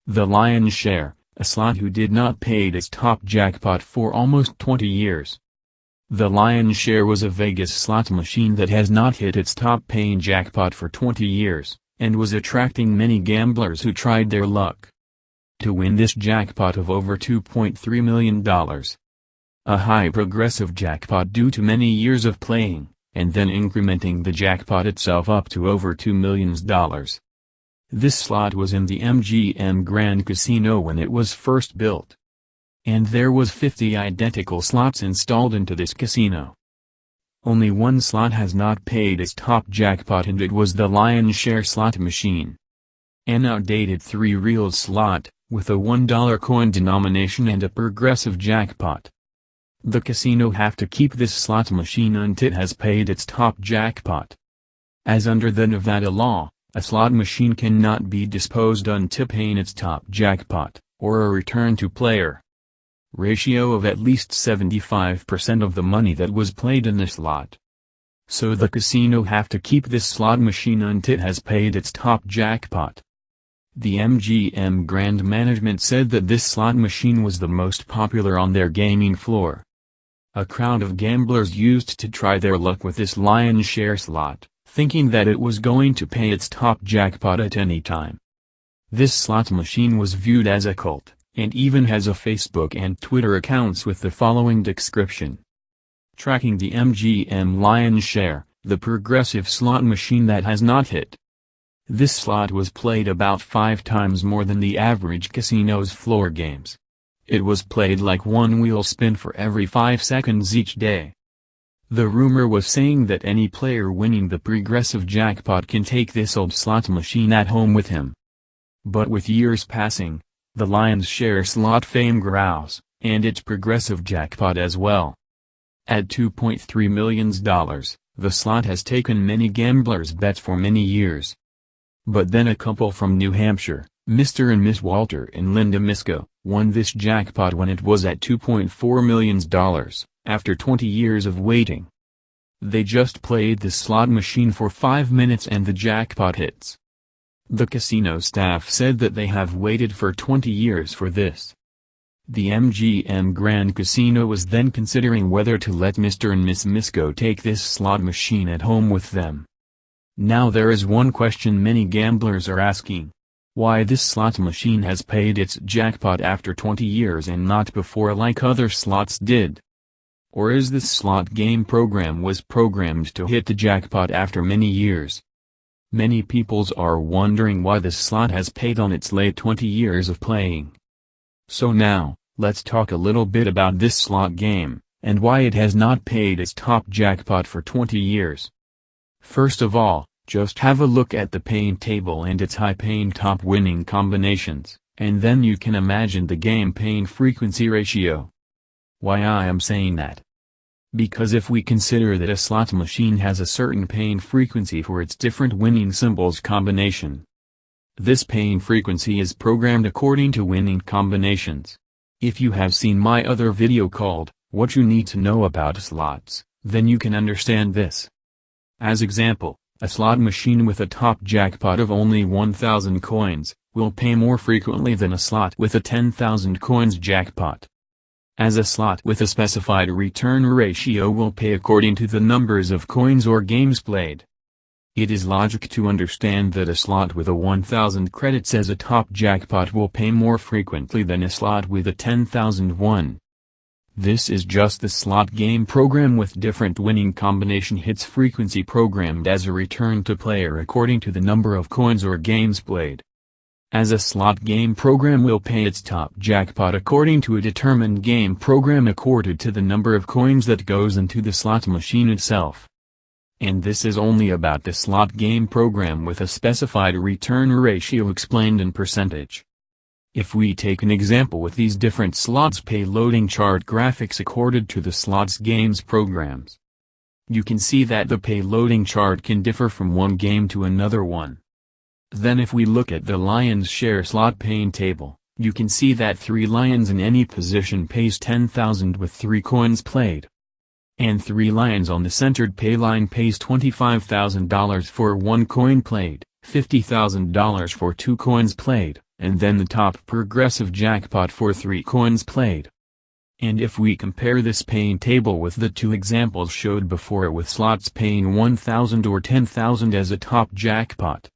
The lion's share, a slot who did not pay its top jackpot for almost 20 years. The lion's share was a Vegas slot machine that has not hit its top-paying jackpot for 20 years, and was attracting many gamblers who tried their luck to win this jackpot of over $2.3 million. A high progressive jackpot due to many years of playing, and then incrementing the jackpot itself up to over $2 million. This slot was in the MGM Grand Casino when it was first built. And there was 50 identical slots installed into this casino. Only one slot has not paid its top jackpot, and it was the lion's share slot machine. An outdated three-reel slot, with a $1 coin denomination and a progressive jackpot. The casino have to keep this slot machine until it has paid its top jackpot. As under the Nevada law, a slot machine cannot be disposed until paying its top jackpot, or a return to player ratio of at least 75% of the money that was played in the slot. So the casino have to keep this slot machine until it has paid its top jackpot. The MGM Grand management said that this slot machine was the most popular on their gaming floor. A crowd of gamblers used to try their luck with this lion's share slot, thinking that it was going to pay its top jackpot at any time. This slot machine was viewed as a cult, and even has a Facebook and Twitter accounts with the following description. Tracking the MGM lion's share, the progressive slot machine that has not hit. This slot was played about 5 times more than the average casino's floor games. It was played like one wheel spin for every 5 seconds each day. The rumor was saying that any player winning the progressive jackpot can take this old slot machine at home with him. But with years passing, the lion's share slot fame grows, and its progressive jackpot as well. At $2.3 million, the slot has taken many gamblers' bets for many years. But then a couple from New Hampshire, Mr. and Miss Walter and Linda Misko, won this jackpot when it was at $2.4 million, after 20 years of waiting. They just played the slot machine for 5 minutes and the jackpot hits. The casino staff said that they have waited for 20 years for this. The MGM Grand Casino was then considering whether to let Mr. and Miss Misko take this slot machine at home with them. Now there is one question many gamblers are asking. Why this slot machine has paid its jackpot after 20 years and not before like other slots did? Or is this slot game program was programmed to hit the jackpot after many years? Many peoples are wondering why this slot has paid on its late 20 years of playing. So now, let's talk a little bit about this slot game, and why it has not paid its top jackpot for 20 years. First of all, just have a look at the paying table and its high-paying top winning combinations, and then you can imagine the game paying frequency ratio. Why I am saying that? Because if we consider that a slot machine has a certain paying frequency for its different winning symbols combination, this paying frequency is programmed according to winning combinations. If you have seen my other video called, What You Need to Know About Slots, then you can understand this. As example, a slot machine with a top jackpot of only 1,000 coins, will pay more frequently than a slot with a 10,000 coins jackpot. As a slot with a specified return ratio will pay according to the numbers of coins or games played. It is logic to understand that a slot with a 1,000 credits as a top jackpot will pay more frequently than a slot with a 10,001. This is just the slot game program with different winning combination hits frequency programmed as a return to player according to the number of coins or games played. As a slot game program will pay its top jackpot according to a determined game program accorded to the number of coins that goes into the slot machine itself. And this is only about the slot game program with a specified return ratio explained in percentage. If we take an example with these different slots pay loading chart graphics accorded to the slots games programs, you can see that the pay loading chart can differ from one game to another one. Then if we look at the lion's share slot paying table, you can see that 3 lions in any position pays 10,000 with 3 coins played. And 3 lions on the centered pay line pays $25,000 for 1 coin played, $50,000 for 2 coins played, and then the top progressive jackpot for 3 coins played. And if we compare this paying table with the 2 examples showed before with slots paying 1,000 or 10,000 as a top jackpot,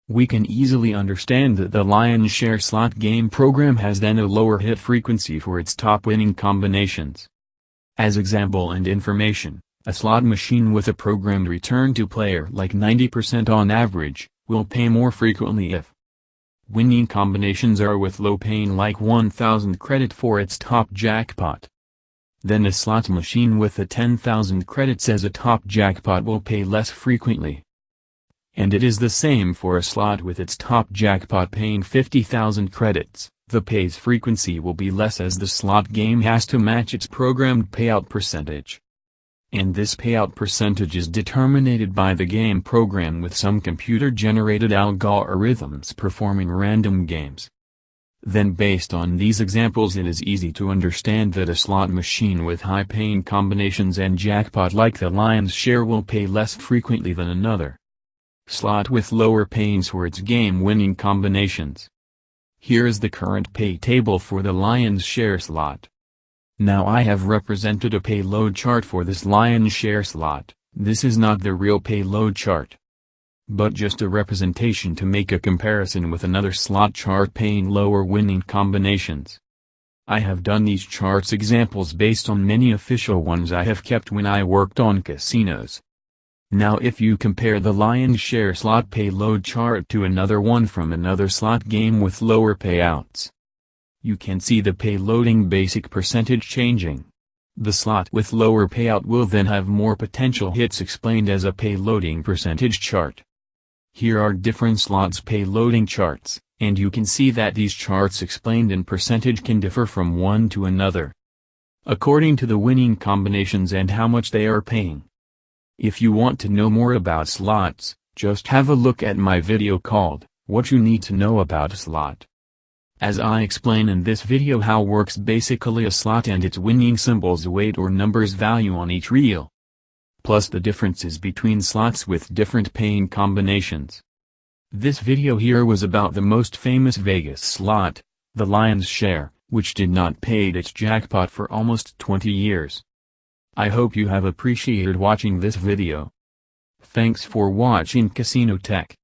we can easily understand that the lion's share slot game program has then a lower hit frequency for its top winning combinations. As example and information, a slot machine with a programmed return to player like 90% on average, will pay more frequently if winning combinations are with low paying like 1,000 credit for its top jackpot. Then a slot machine with a 10,000 credits as a top jackpot will pay less frequently. And it is the same for a slot with its top jackpot paying 50,000 credits, the pay's frequency will be less as the slot game has to match its programmed payout percentage. And this payout percentage is determined by the game program with some computer-generated algorithms performing random games. Then based on these examples it is easy to understand that a slot machine with high-paying combinations and jackpot like the lion's share will pay less frequently than another slot with lower payings for its game-winning combinations. Here is the current pay table for the lion's share slot. Now I have represented a payload chart for this lion's share slot. This is not the real payload chart, but just a representation to make a comparison with another slot chart paying lower winning combinations. I have done these charts examples based on many official ones I have kept when I worked on casinos. Now if you compare the lion's share slot payload chart to another one from another slot game with lower payouts, you can see the payloading basic percentage changing. The slot with lower payout will then have more potential hits explained as a payloading percentage chart. Here are different slots payloading charts, and you can see that these charts explained in percentage can differ from one to another, according to the winning combinations and how much they are paying. If you want to know more about slots, just have a look at my video called, What You Need to Know About a Slot. As I explain in this video how works basically a slot and its winning symbols weight or numbers value on each reel, plus the differences between slots with different paying combinations. This video here was about the most famous Vegas slot, the lion's share, which did not pay its jackpot for almost 20 years. I hope you have appreciated watching this video. Thanks for watching Casino Tech.